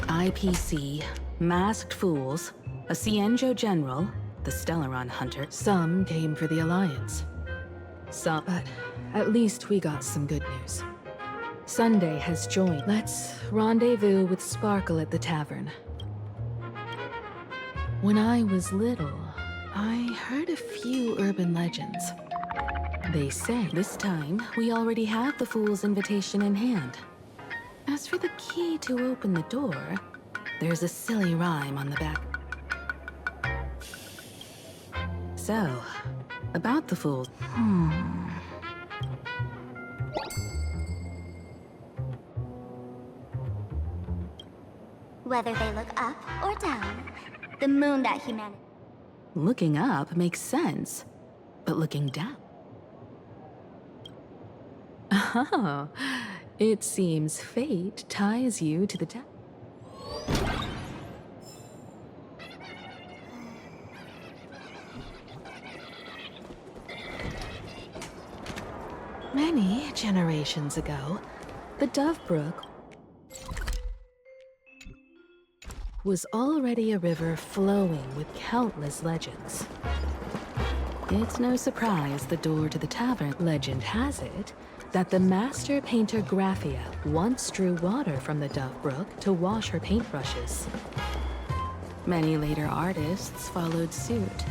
IPC, masked fools, a Cienjo general, the Stellaron hunter. Some came for the Alliance. Some, but at least we got some good news. Sunday has joined. Let's rendezvous with Sparkle at the tavern. When I was little, I heard a few urban legends. They say This time, we already have the fool's invitation in hand. As for the key to open the door, there's a silly rhyme on the back. So, about the fools. Whether they look up or down, the moon that humanity... Looking up makes sense, but looking down... Oh, it seems fate ties you to the town. Many generations ago, the Dovebrook was already a river flowing with countless legends. It's no surprise the door to the tavern. Legend has it that the master painter Graphia once drew water from the Dovebrook to wash her paintbrushes. Many later artists followed suit,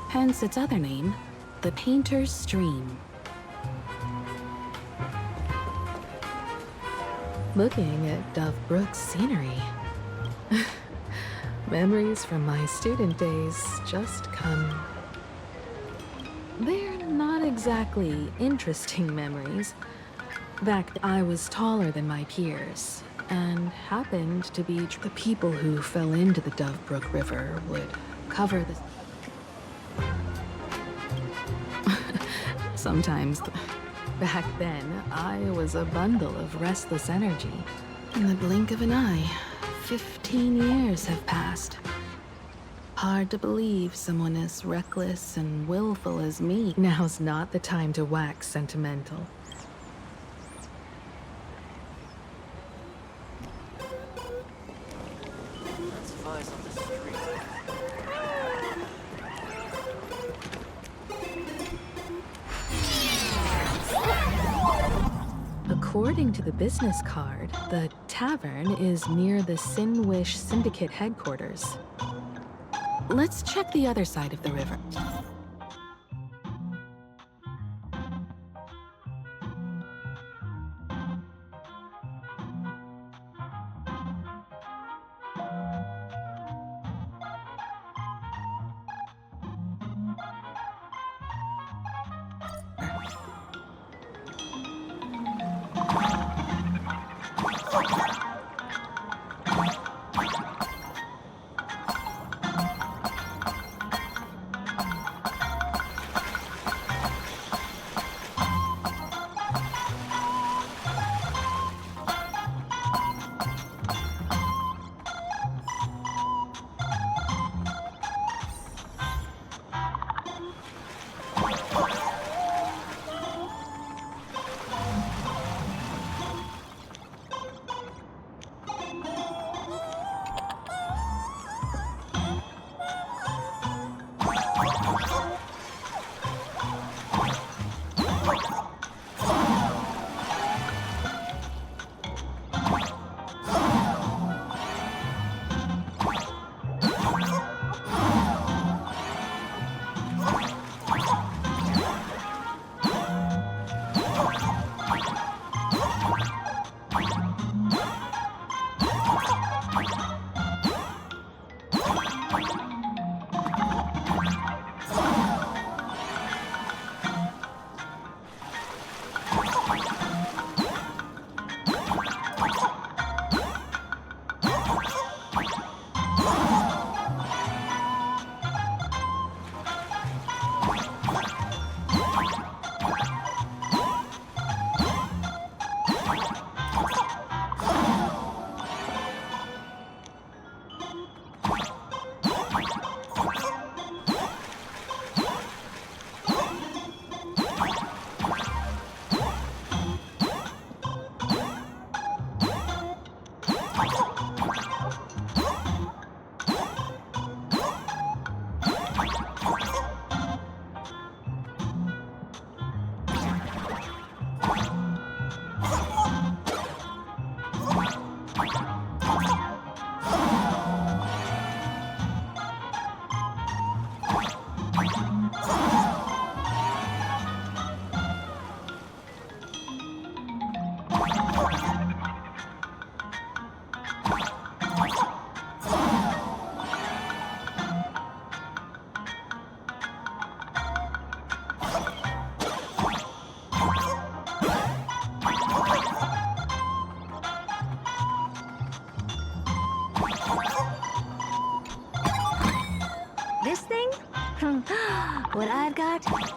hence its other name, the Painter's Stream. Looking at Dovebrook's scenery, memories from my student days just come. They're not exactly interesting memories. Back I was taller than my peers, and happened to be the people who fell into the Dovebrook River would cover the... Sometimes... Back then, I was a bundle of restless energy. In the blink of an eye, 15 years have passed. Hard to believe someone as reckless and willful as me. Now's not the time to wax sentimental. According to the business card, the tavern is near the Sinwish Syndicate headquarters. Let's check the other side of the river.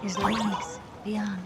is leagues beyond.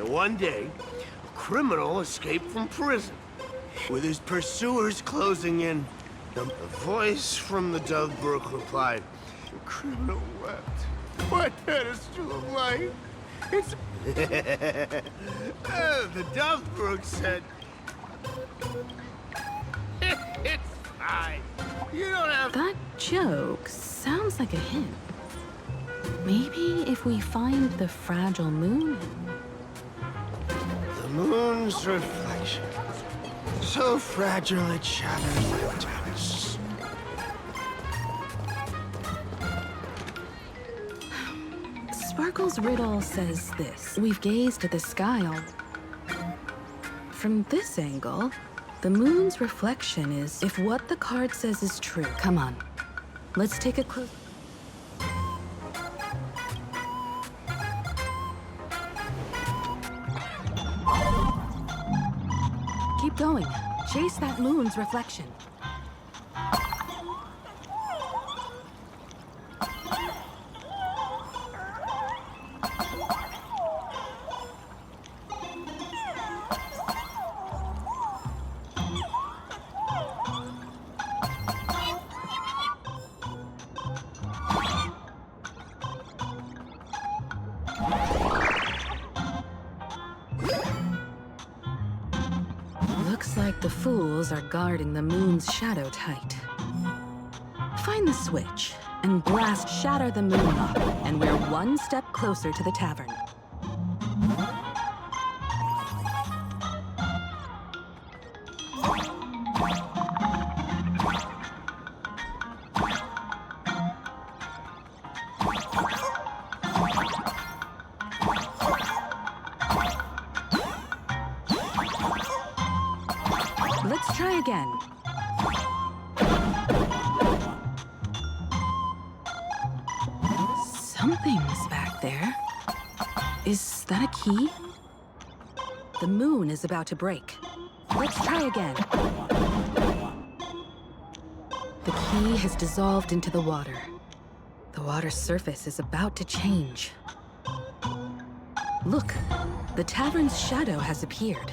One day, a criminal escaped from prison. With his pursuers closing in, a voice from the Dove Brook replied, "The criminal wept. My pedestal of life. It's..." The Dove Brook said, "It's fine. You don't have..." That joke sounds like a hint. Maybe if we find the fragile moon. The moon's reflection. So fragile it shatters mountains. Sparkle's riddle says this. We've gazed at the sky all... From this angle, the moon's reflection is if what the card says is true. Come on. Let's take a close... Keep going. Chase that moon's reflection. Looks like the fools are guarding the moon's shadow tight. Find the switch and blast shatter the moon up, and we're one step closer to the tavern. Let's try again. Something's back there. Is that a key? The moon is about to break. Let's try again. The key has dissolved into the water. The water's surface is about to change. Look, the tavern's shadow has appeared.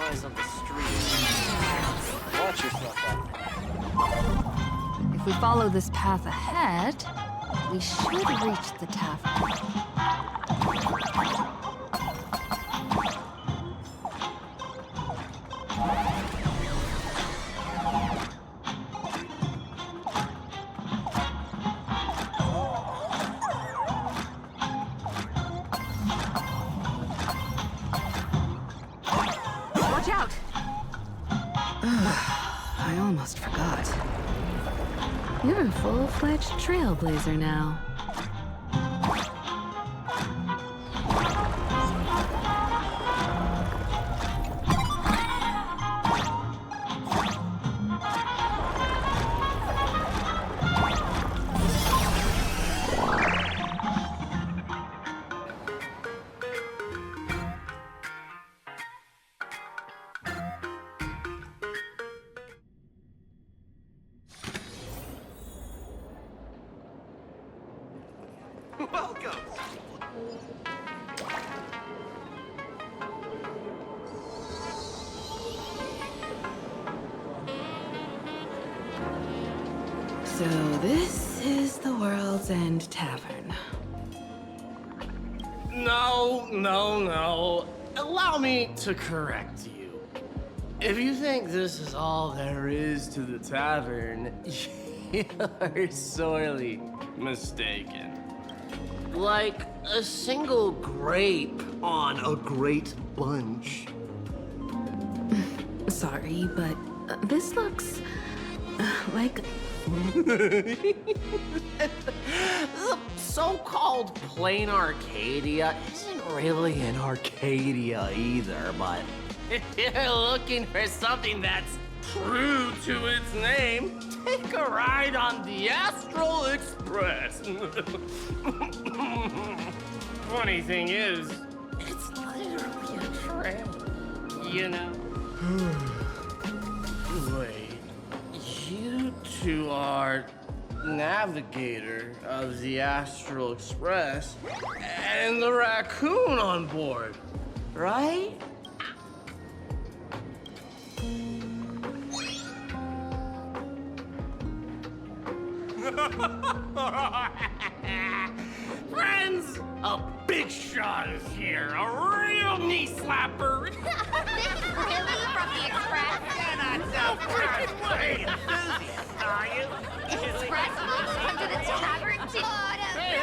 On the street. Watch yourself out. If we follow this path ahead, we should reach the tavern. Watch out! I almost forgot. You're a full-fledged trailblazer now. Welcome! So this is the World's End Tavern. No. Allow me to correct you. If you think this is all there is to the tavern, you're sorely mistaken. Like a single grape on a great bunch. Sorry, but this looks like... The so-called plain Arcadia isn't really an Arcadia either, but if you're looking for something that's true to its name, take a ride on the Astral Express. Funny thing is, it's literally a train, you know? Wait, you two are navigator of the Astral Express and the raccoon on board, right? Friends, a big shot is here, a real knee slapper. Really? From the Express? You're not so freaking way enthusiast, are you? Express folks come to the tavern to... Hey,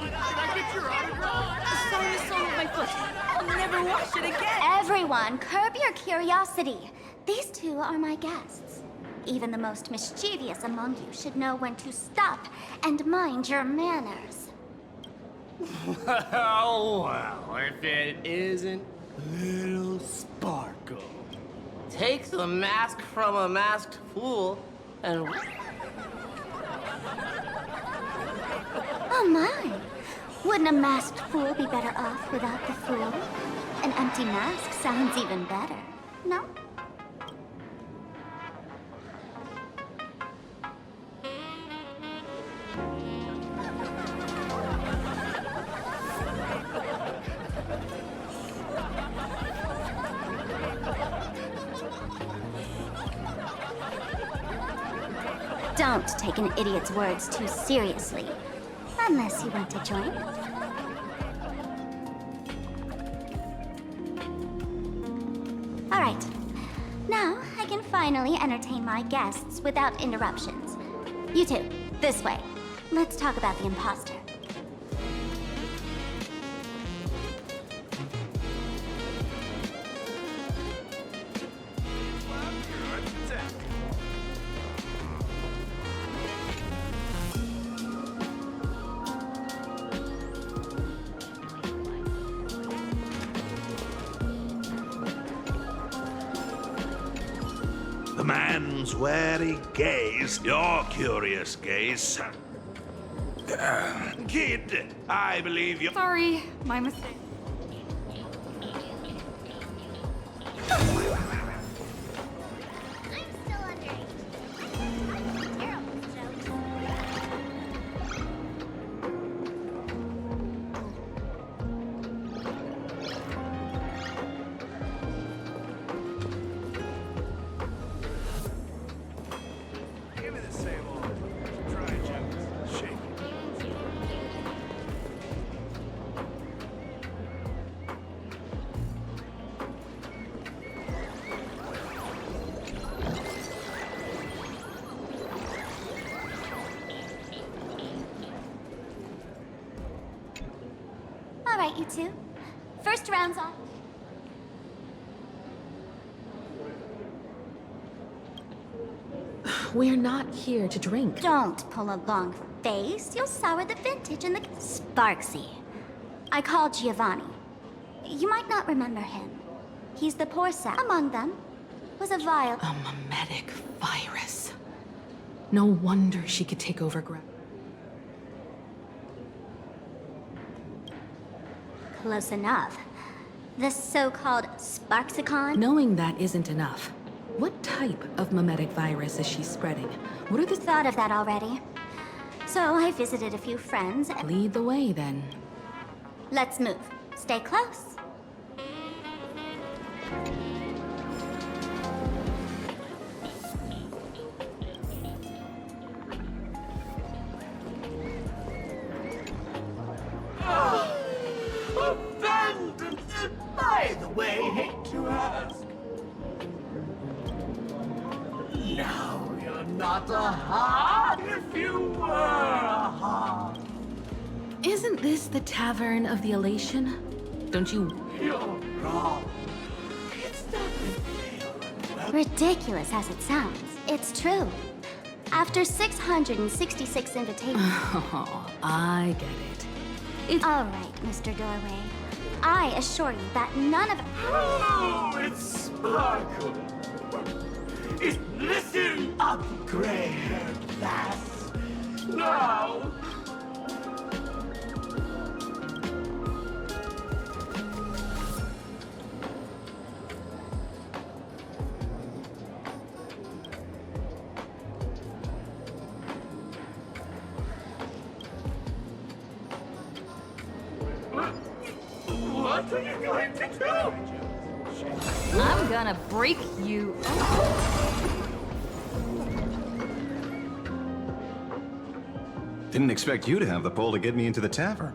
can I get your autograph? Sorry, my foot. I'll never wash it again. Everyone, curb your curiosity. These two are my guests. Even the most mischievous among you should know when to stop and mind your manners. Well, if it isn't Little Sparkle. Take the mask from a masked fool and... Oh my! Wouldn't a masked fool be better off without the fool? An empty mask sounds even better, no? Don't take an idiot's words too seriously. Unless you want to join. All right. Now I can finally entertain my guests without interruptions. You two, this way. Let's talk about the imposter. man's wary gaze, your curious gaze. Kid, I believe you. Sorry, my mistake. I'm still underage. Terrible joke. Give me the same old dry jokes. Shake it. All right, you two. First round's off. We're not here to drink. Don't pull a long face. You'll sour the vintage in the... Sparksy. I called Giovanni. You might not remember him. He's the poor sap. Among them was a vile... A mimetic virus. No wonder she could take over Close enough. The so-called Sparksicon? Knowing that isn't enough. What type of mimetic virus is she spreading? What are the... Thought of that already. So I visited a few friends. Lead the way, then. Let's move. Stay close. Abandoned! By the way, hate to ask. Now you're not a heart if you were a heart. Isn't this the Tavern of the Elation? Don't you... You're wrong. It's not Ridiculous as it sounds, it's true. After 666 invitations... Oh, I get it. It's... All right, Mr. Doorway. I assure you that none of... Oh, it's Sparkle. Listen up, gray-haired lass. Now... What are you going to do? I'm gonna break you. Didn't expect you to have the pull to get me into the tavern.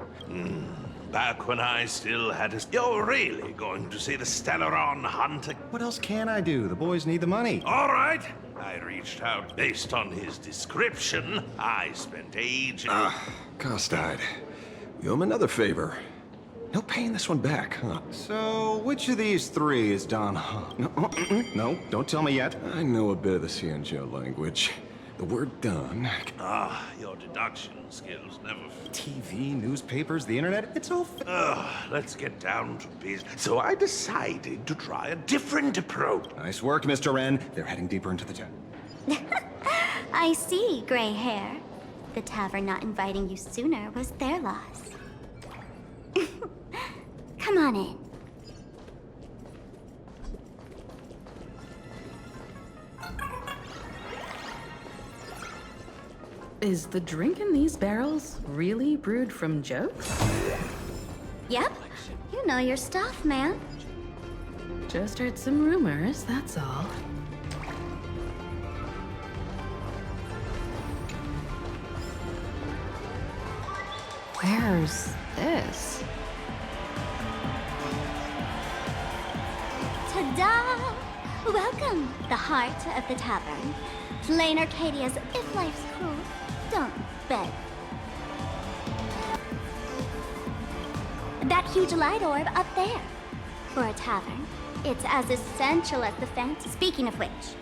Back when I still had a... You're really going to see the Stellaron Hunter? What else can I do? The boys need the money. All right. I reached out based on his description. I spent ages... Cost died. We owe him another favor. No paying this one back, huh? So, which of these three is Don No, don't tell me yet. I know a bit of the Cianjo language. The word done. Your deduction skills never... TV, newspapers, the internet, it's all... Let's get down to business. So I decided to try a different approach. Nice work, Mr. Wren. They're heading deeper into the town. I see, gray hair. The tavern not inviting you sooner was their loss. Come on in. Is the drink in these barrels really brewed from jokes? Yep. You know your stuff, man. Just heard some rumors, that's all. Where's this? Ta-da! Welcome, the heart of the tavern. Plain Arcadia's if life's cruel, don't beg. That huge light orb up there. For a tavern, it's as essential as the fancy. Speaking of which,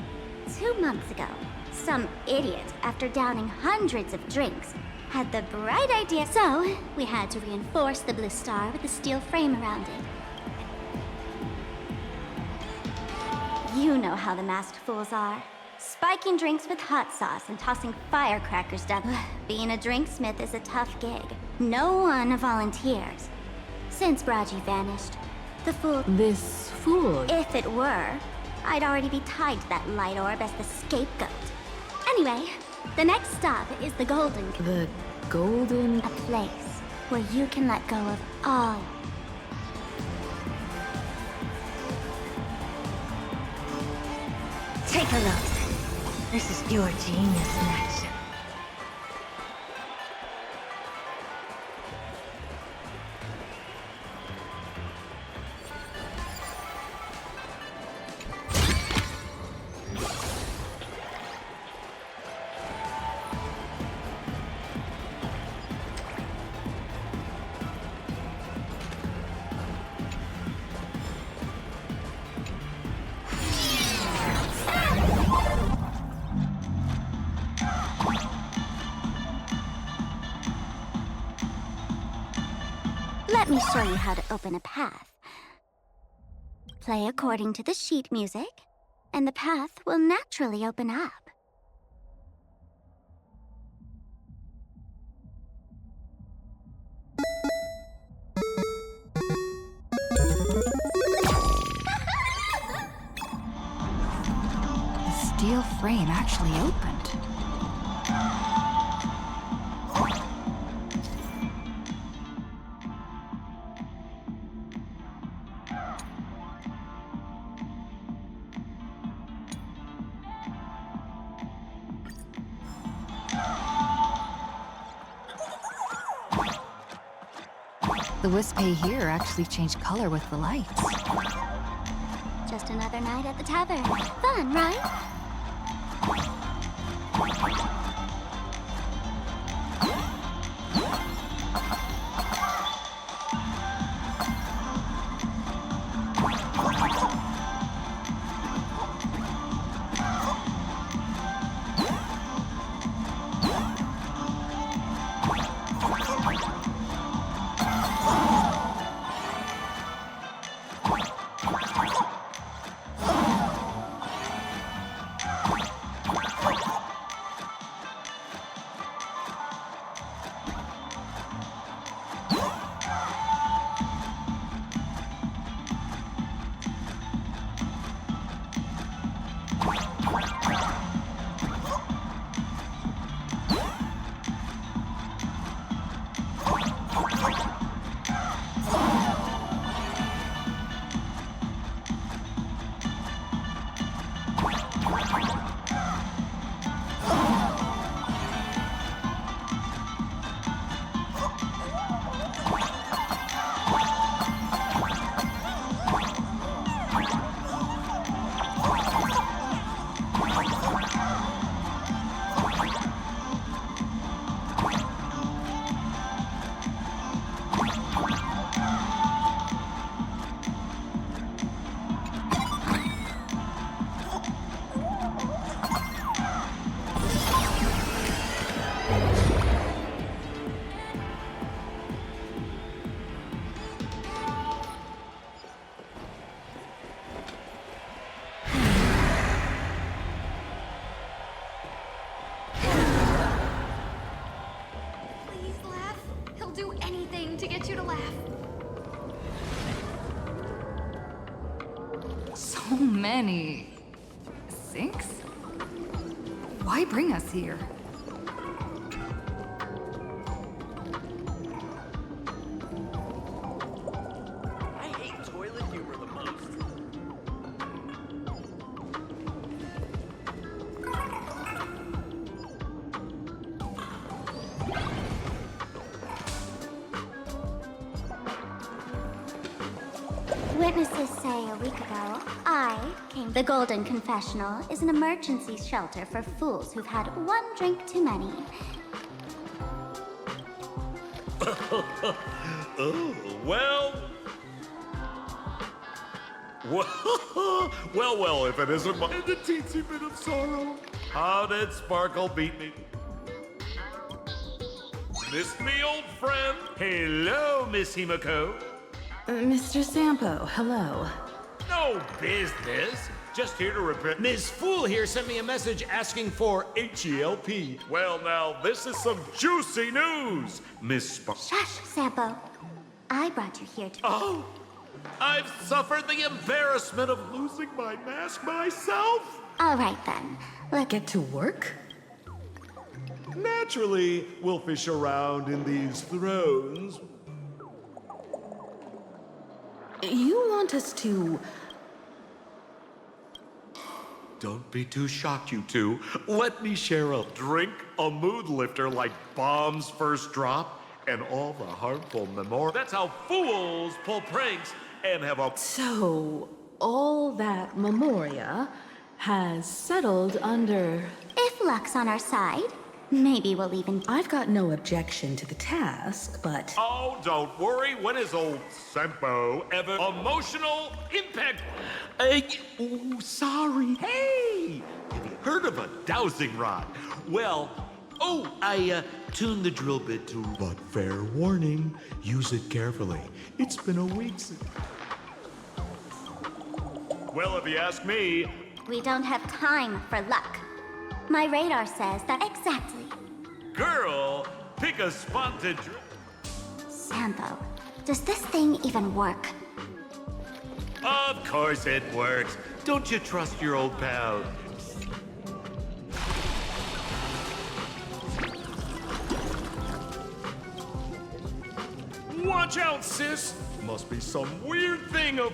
2 months ago, some idiot, after downing hundreds of drinks, had the bright idea. So, we had to reinforce the blue star with a steel frame around it. You know how the masked fools are. spiking drinks with hot sauce and tossing firecrackers down. Being a drinksmith is a tough gig. No one volunteers. Since Braji vanished, the fool... This fool... If it were, I'd already be tied to that light orb as the scapegoat. Anyway, the next stop is the Golden... The Golden... A place where you can let go of all. Take a look. This is your genius in action. Let me show you how to open a path. Play according to the sheet music, and the path will naturally open up. The steel frame actually opened. The Wispay here actually changed color with the lights. Just another night at the tavern. Fun, right? So many sinks? Why bring us here? I hate toilet humor the most. Witnesses say a week ago, I came. The Golden Confessional is an emergency shelter for fools who've had one drink too many. Oh, well. Well, if it isn't my... the teensy bit of sorrow. How did Sparkle beat me? Missed me, old friend? Hello, Miss Himiko. Mr. Sampo, hello. No business. Just here to report. Ms. Fool here sent me a message asking for H-E-L-P. Well, now, this is some juicy news, Miss Shush, Sampo. I brought you here to... Oh! I've suffered the embarrassment of losing my mask myself. All right, then. Let's Get to work? Naturally, we'll fish around in these thrones. You want us to... Don't be too shocked, you two. Let me share a drink, a mood lifter like Bomb's first drop, and all the harmful memory. That's how fools pull pranks and have a... So, all that memoria has settled under... If luck's on our side, maybe we'll even... I've got no objection to the task, but... Oh, don't worry. When has old Sempo ever... Emotional impact... Ooh, sorry. Hey! Have you heard of a dowsing rod? Well... Oh, I tuned the drill bit to... But fair warning, use it carefully. It's been a week since... Well, if you ask me... We don't have time for luck. My radar says that exactly. Girl, pick a spot to drill... Sampo, does this thing even work? Of course it works. Don't you trust your old pal? Watch out, sis! Must be some weird thing of...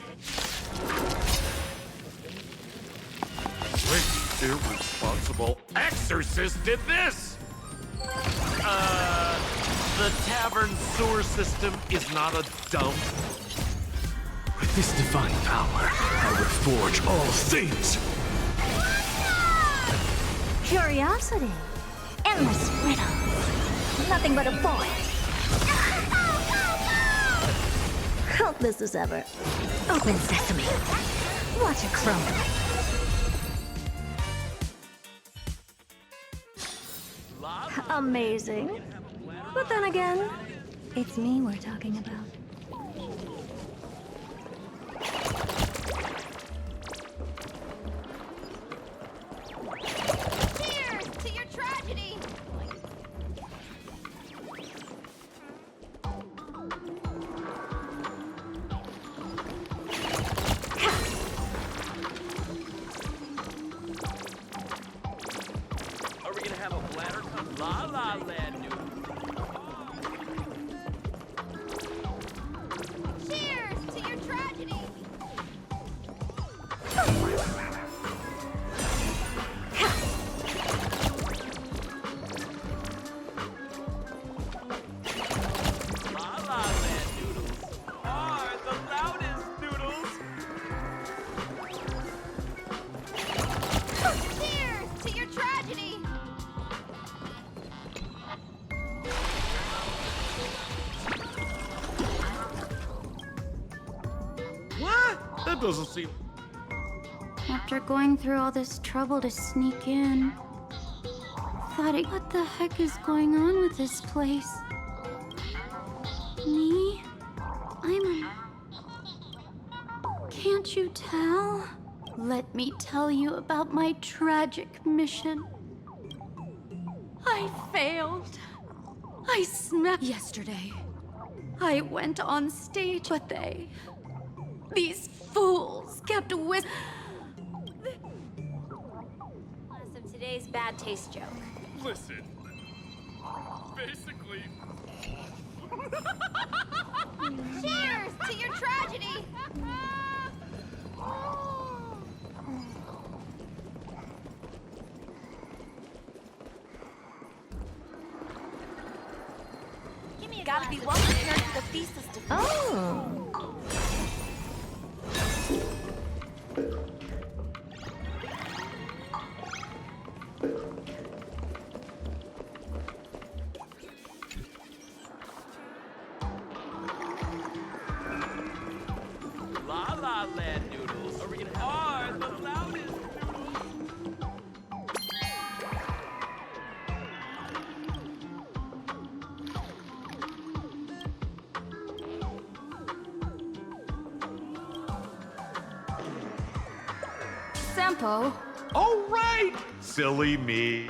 Wait, irresponsible exorcist did this! The tavern sewer system is not a dump. With this divine power, I reforge all things. Curiosity. Endless riddles. Nothing but a boy. Hope this is ever. Open sesame. Watch it crumble. Amazing. But then again, it's me we're talking about. Cheers to your tragedy! Are we gonna have a bladder come la la land new? Cheers to your tragedy! La la land noodles are the loudest noodles. Cheers to your tragedy! What? That doesn't seem... After going through all this trouble to sneak in, what the heck is going on with this place? Me? Can't you tell? Let me tell you about my tragic mission. I failed. I smacked yesterday. I went on stage, but these fools kept whispering. Of today's bad taste joke. Listen. Basically... Cheers to your tragedy! Gotta be well prepared for the feast is defeated. Oh. La la land noodles are we gonna have... Are the loudest noodles. Sampo. Oh, right! Silly me.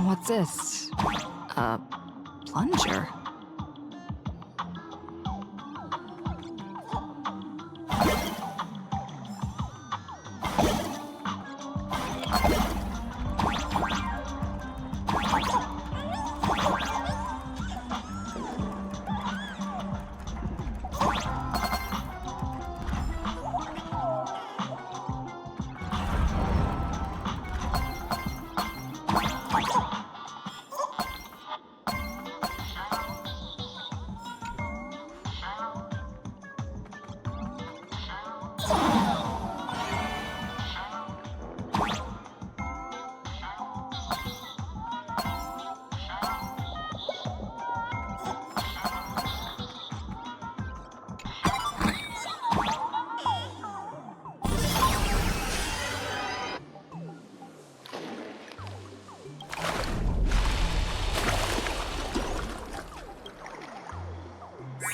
What's this? A plunger?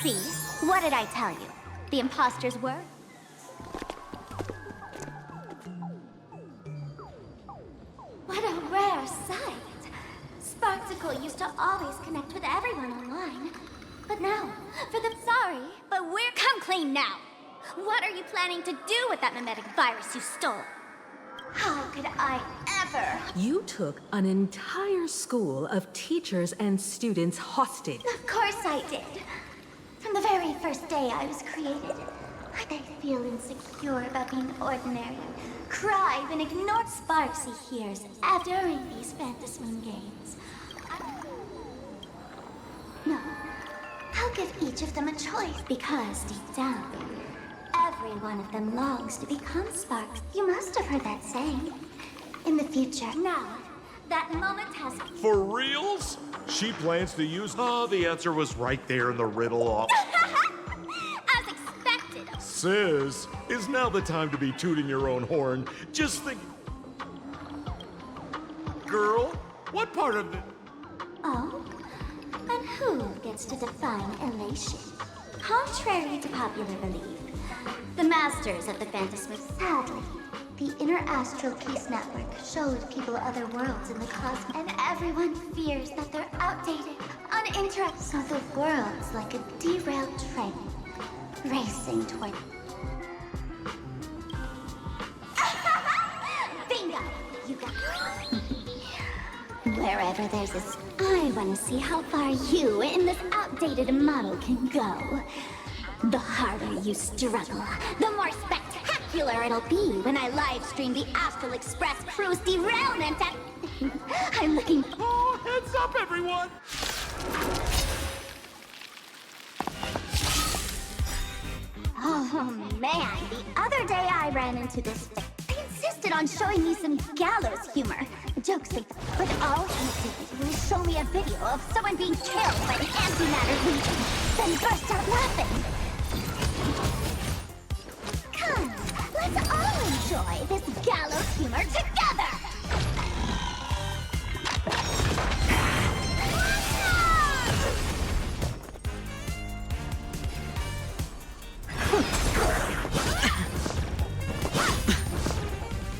See? What did I tell you? The imposters were? What a rare sight! Sparksicle used to always connect with everyone online. But now, for the sorry, but we're come clean now! What are you planning to do with that mimetic virus you stole? How could I ever? You took an entire school of teachers and students hostage. Of course I did. From the very first day I was created, I feel insecure about being ordinary. Cry when ignored Sparksy hears during these Fantasmoon games. No, I'll give each of them a choice because deep down, every one of them longs to become Sparks. You must have heard that saying. In the future, now, that moment has... For reals? She plans to use... Oh, the answer was right there in the riddle. As expected. Sis, is now the time to be tooting your own horn. Just think... Girl, what part of it... Oh? And who gets to define elation? Contrary to popular belief, the masters of the Fantasmoon... Sadly, the Inner Astral Peace Network showed people other worlds in the cosmos, and everyone fears that they're outdated, uninteresting. So the world's like a derailed train, racing toward... Bingo! You got Wherever there's a... I want to see how far you in this outdated model can go. The harder you struggle, the more spectacular it'll be when I live stream the Astral Express cruise derailment at... I'm looking... Oh, heads up, everyone! Oh man, the other day I ran into this thing. They insisted on showing me some gallows humor. Jokes they... But all he did was show me a video of someone being killed by the antimatter legion, then burst out laughing. Come, let's all enjoy this gallows humor together!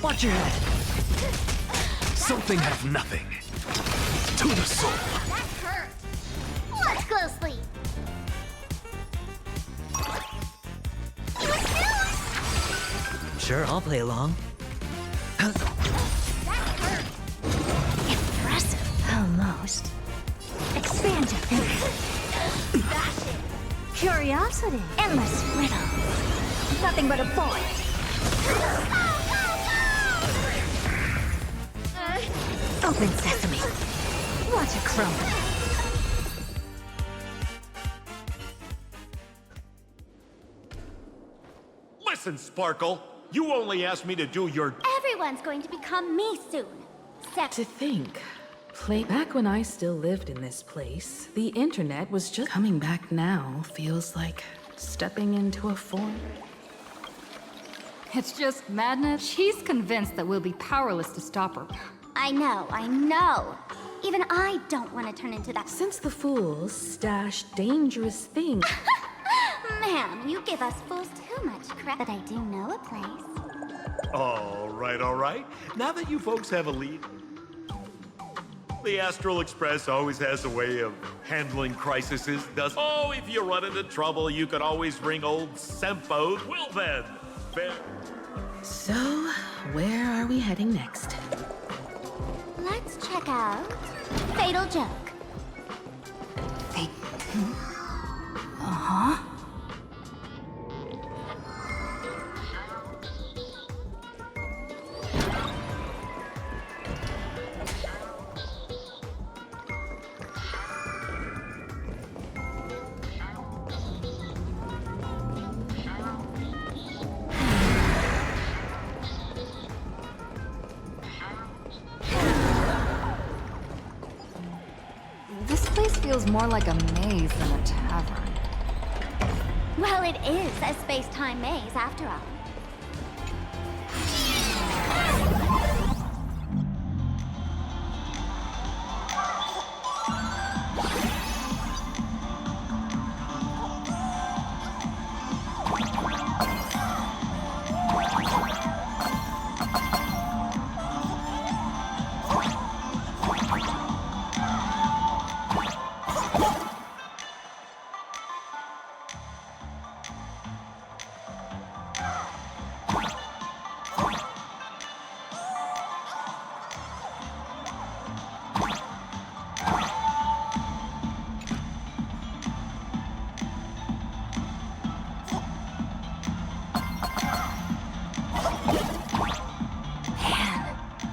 Watch your head. Something have nothing. To the soul. That hurt. Let's go sleep. Sure, I'll play along. That hurt. Impressive. Almost. Expand your thinking. Curiosity. Endless riddles. Nothing but a void. Open sesame. Watch it crumble. Listen, Sparkle. You only asked me to do your... Everyone's going to become me soon. To think, back when I still lived in this place, the internet was just coming back now. Feels like stepping into a form. It's just madness. She's convinced that we'll be powerless to stop her. I know. Even I don't want to turn into that... Since the fools stash dangerous things... Ma'am, you give us fools too much credit. But I do know a place. All right. Now that you folks have a lead, the Astral Express always has a way of handling crises, does... Oh, if you run into trouble, you can always ring old Sempo. Well then, So, where are we heading next? Let's check out Fatal Joke. This place feels more like a maze than a tavern. Well, it is a space-time maze, after all.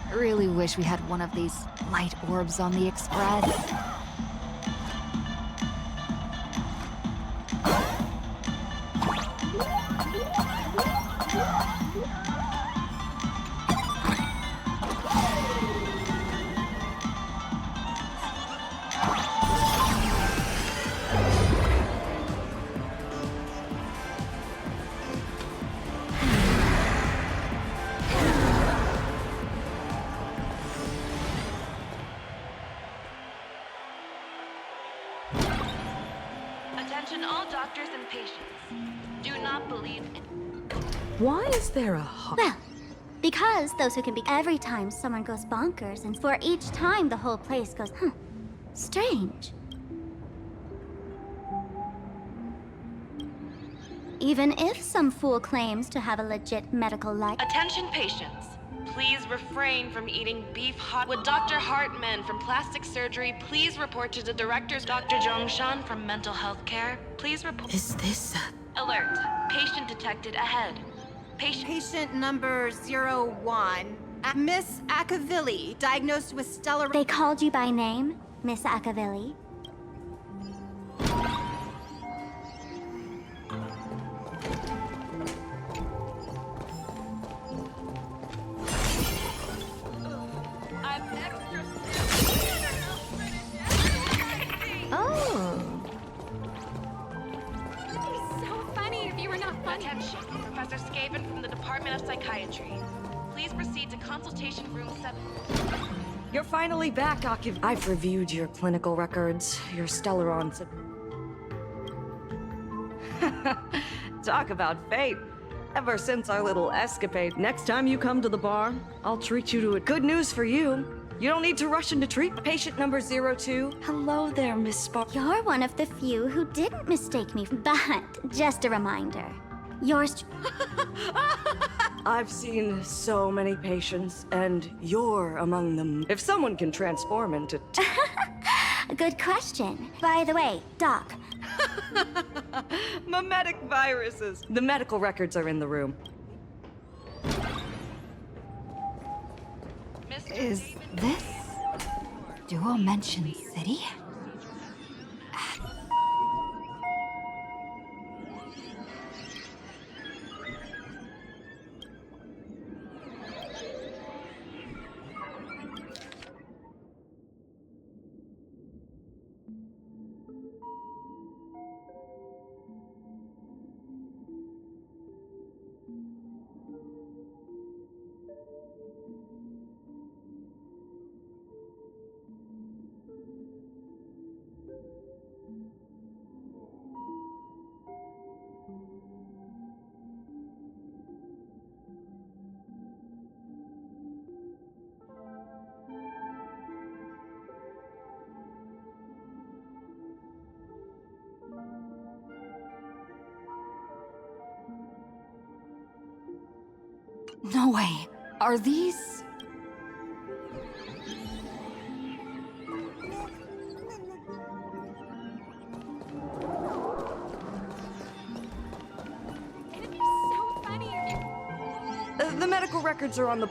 I really wish we had one of these light orbs on the Express. Attention all doctors and patients. Do not believe in... Why is there a Well, because those who can be every time someone goes bonkers, and for each time the whole place goes, strange. Even if some fool claims to have a legit medical light. Attention patients. Please refrain from eating beef hot. Would Dr. Hartman from plastic surgery please report to the directors? Dr. Zhongshan from mental health care, please report. Is this Alert. Patient detected ahead. Patient number 01. Miss Akavilli, diagnosed with stellar... They called you by name, Miss Akavilli? Attention, Professor Skaven from the Department of Psychiatry. Please proceed to consultation room 7. You're finally back, I've reviewed your clinical records, your Stellarons. Talk about fate. Ever since our little escapade, next time you come to the bar, I'll treat you to it. Good news for you. You don't need to rush into treatment. Patient number 02. Hello there, Miss Spark. You're one of the few who didn't mistake me, but just a reminder. Yours... I've seen so many patients, and you're among them. If someone can transform into... Good question. By the way, Doc. Mimetic viruses. The medical records are in the room. Is this Dual Mention City? No way. Are these... The medical records are on the...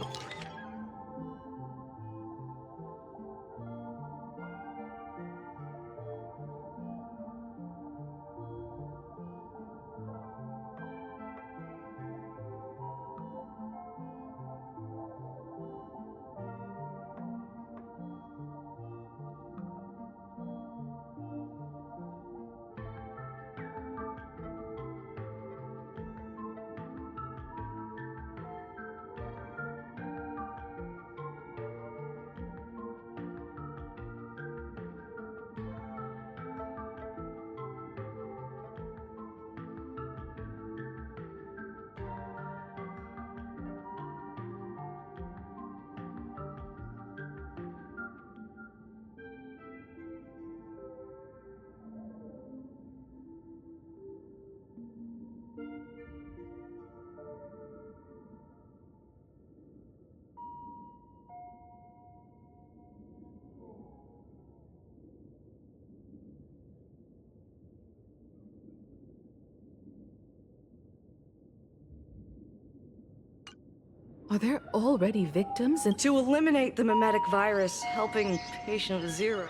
Are there already victims? And to eliminate the mimetic virus, helping patient 0.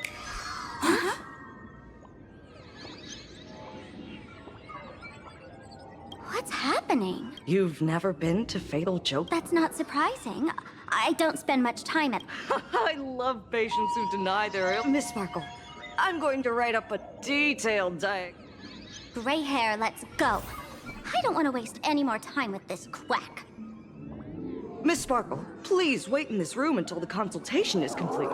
What's happening? You've never been to Fatal Joke? That's not surprising. I don't spend much time at... I love patients who deny their ill... Miss Sparkle, I'm going to write up a detailed diag... Gray hair, let's go. I don't want to waste any more time with this quack. Miss Sparkle, please wait in this room until the consultation is complete.